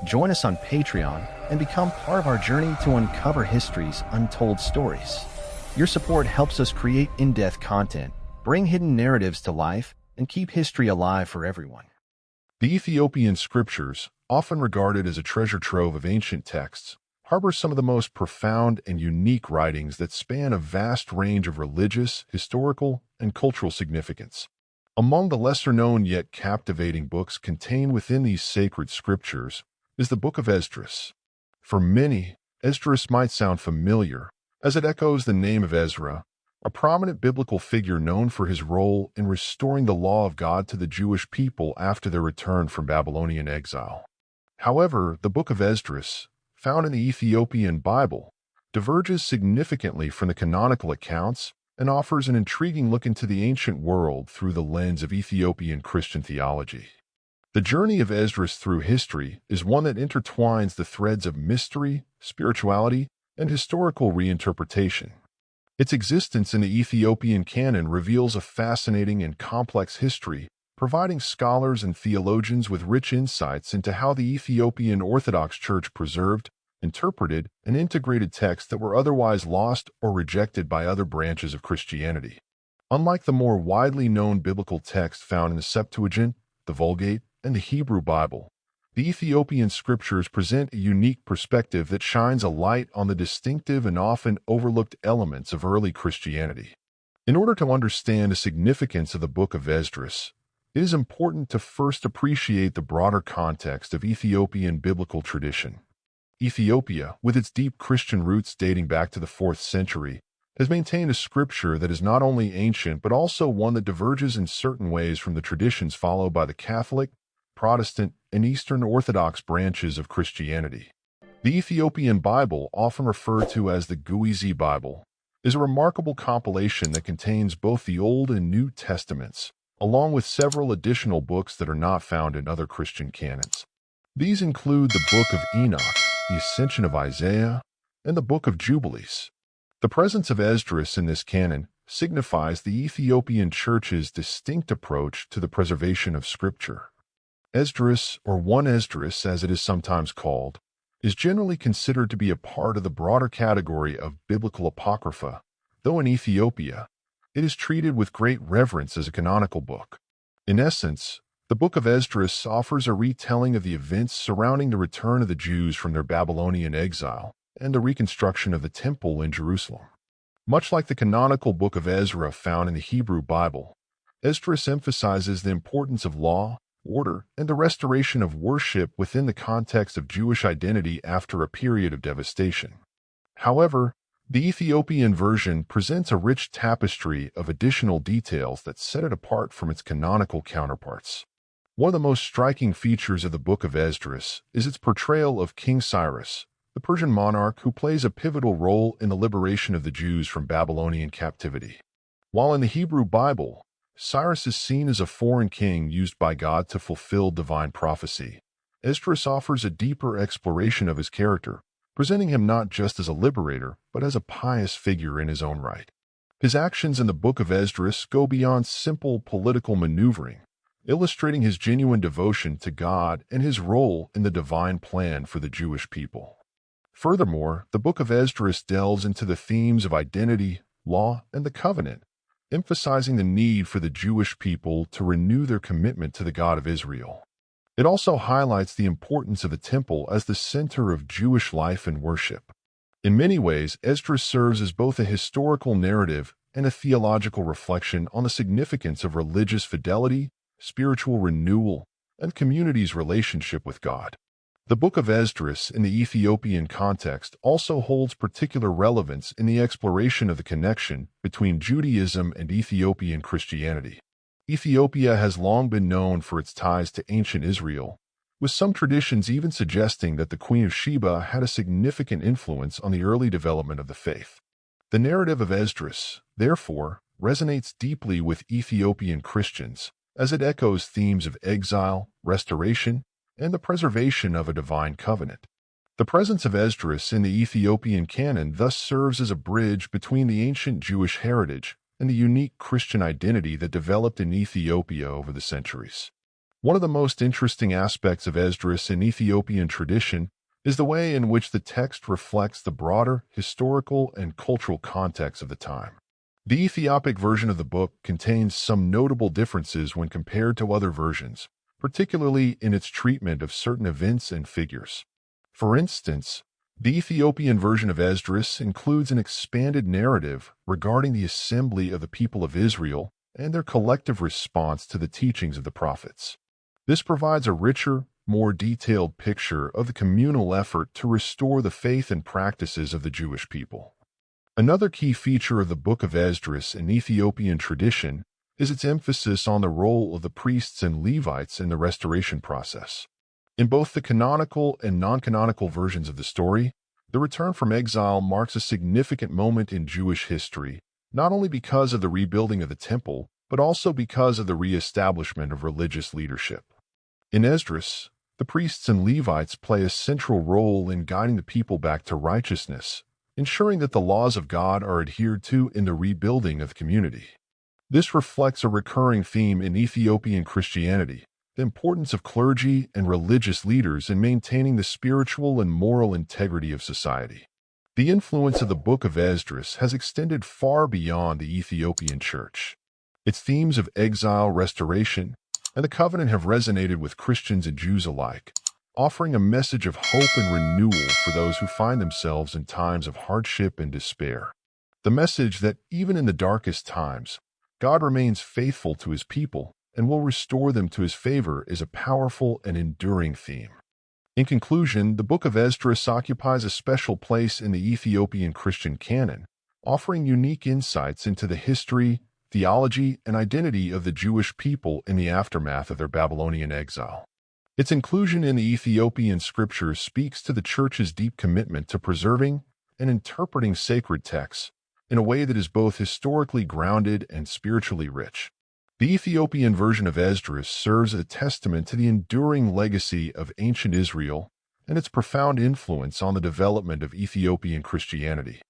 Join us on Patreon and become part of our journey to uncover history's untold stories. Your support helps us create in-depth content, bring hidden narratives to life, and keep history alive for everyone. The Ethiopian scriptures, often regarded as a treasure trove of ancient texts, harbor some of the most profound and unique writings that span a vast range of religious, historical, and cultural significance. Among the lesser-known yet captivating books contained within these sacred scriptures is the Book of Esdras. For many, Esdras might sound familiar, as it echoes the name of Ezra, a prominent biblical figure known for his role in restoring the law of God to the Jewish people after their return from Babylonian exile. However, the Book of Esdras, found in the Ethiopian Bible, diverges significantly from the canonical accounts and offers an intriguing look into the ancient world through the lens of Ethiopian Christian theology. The journey of Esdras through history is one that intertwines the threads of mystery, spirituality, and historical reinterpretation. Its existence in the Ethiopian canon reveals a fascinating and complex history, providing scholars and theologians with rich insights into how the Ethiopian Orthodox Church preserved, interpreted, and integrated texts that were otherwise lost or rejected by other branches of Christianity. Unlike the more widely known biblical texts found in the Septuagint, the Vulgate, and the Hebrew Bible, the Ethiopian scriptures present a unique perspective that shines a light on the distinctive and often overlooked elements of early Christianity. In order to understand the significance of the Book of Esdras, it is important to first appreciate the broader context of Ethiopian biblical tradition. Ethiopia, with its deep Christian roots dating back to the 4th century, has maintained a scripture that is not only ancient but also one that diverges in certain ways from the traditions followed by the Catholic, Protestant, and Eastern Orthodox branches of Christianity. The Ethiopian Bible, often referred to as the Guizi Bible, is a remarkable compilation that contains both the Old and New Testaments, along with several additional books that are not found in other Christian canons. These include the Book of Enoch, the Ascension of Isaiah, and the Book of Jubilees. The presence of Esdras in this canon signifies the Ethiopian Church's distinct approach to the preservation of Scripture. Esdras, or 1 Esdras as it is sometimes called, is generally considered to be a part of the broader category of biblical apocrypha, though in Ethiopia, it is treated with great reverence as a canonical book. In essence, the Book of Esdras offers a retelling of the events surrounding the return of the Jews from their Babylonian exile and the reconstruction of the Temple in Jerusalem. Much like the canonical Book of Ezra found in the Hebrew Bible, Esdras emphasizes the importance of law, order, and the restoration of worship within the context of Jewish identity after a period of devastation. However, the Ethiopian version presents a rich tapestry of additional details that set it apart from its canonical counterparts. One of the most striking features of the Book of Esdras is its portrayal of King Cyrus, the Persian monarch who plays a pivotal role in the liberation of the Jews from Babylonian captivity. While in the Hebrew Bible, Cyrus is seen as a foreign king used by God to fulfill divine prophecy, Esdras offers a deeper exploration of his character, presenting him not just as a liberator, but as a pious figure in his own right. His actions in the Book of Esdras go beyond simple political maneuvering, illustrating his genuine devotion to God and his role in the divine plan for the Jewish people. Furthermore, the Book of Esdras delves into the themes of identity, law, and the covenant, emphasizing the need for the Jewish people to renew their commitment to the God of Israel. It also highlights the importance of the temple as the center of Jewish life and worship. In many ways, Esdras serves as both a historical narrative and a theological reflection on the significance of religious fidelity, spiritual renewal, and community's relationship with God. The Book of Esdras in the Ethiopian context also holds particular relevance in the exploration of the connection between Judaism and Ethiopian Christianity. Ethiopia has long been known for its ties to ancient Israel, with some traditions even suggesting that the Queen of Sheba had a significant influence on the early development of the faith. The narrative of Esdras, therefore, resonates deeply with Ethiopian Christians, as it echoes themes of exile, restoration, and the preservation of a divine covenant. The presence of Esdras in the Ethiopian canon thus serves as a bridge between the ancient Jewish heritage and the unique Christian identity that developed in Ethiopia over the centuries. One of the most interesting aspects of Esdras in Ethiopian tradition is the way in which the text reflects the broader historical and cultural context of the time. The Ethiopic version of the book contains some notable differences when compared to other versions, particularly in its treatment of certain events and figures. For instance, the Ethiopian version of Esdras includes an expanded narrative regarding the assembly of the people of Israel and their collective response to the teachings of the prophets. This provides a richer, more detailed picture of the communal effort to restore the faith and practices of the Jewish people. Another key feature of the Book of Esdras in Ethiopian tradition is its emphasis on the role of the priests and Levites in the restoration process. In both the canonical and non-canonical versions of the story, the return from exile marks a significant moment in Jewish history, not only because of the rebuilding of the temple, but also because of the re-establishment of religious leadership. In Esdras, the priests and Levites play a central role in guiding the people back to righteousness, ensuring that the laws of God are adhered to in the rebuilding of the community. This reflects a recurring theme in Ethiopian Christianity, the importance of clergy and religious leaders in maintaining the spiritual and moral integrity of society. The influence of the Book of Esdras has extended far beyond the Ethiopian Church. Its themes of exile, restoration, and the covenant have resonated with Christians and Jews alike, offering a message of hope and renewal for those who find themselves in times of hardship and despair. The message that even in the darkest times, God remains faithful to his people and will restore them to his favor is a powerful and enduring theme. In conclusion, the Book of Esdras occupies a special place in the Ethiopian Christian canon, offering unique insights into the history, theology, and identity of the Jewish people in the aftermath of their Babylonian exile. Its inclusion in the Ethiopian scriptures speaks to the Church's deep commitment to preserving and interpreting sacred texts in a way that is both historically grounded and spiritually rich. The Ethiopian version of Esdras serves as a testament to the enduring legacy of ancient Israel and its profound influence on the development of Ethiopian Christianity.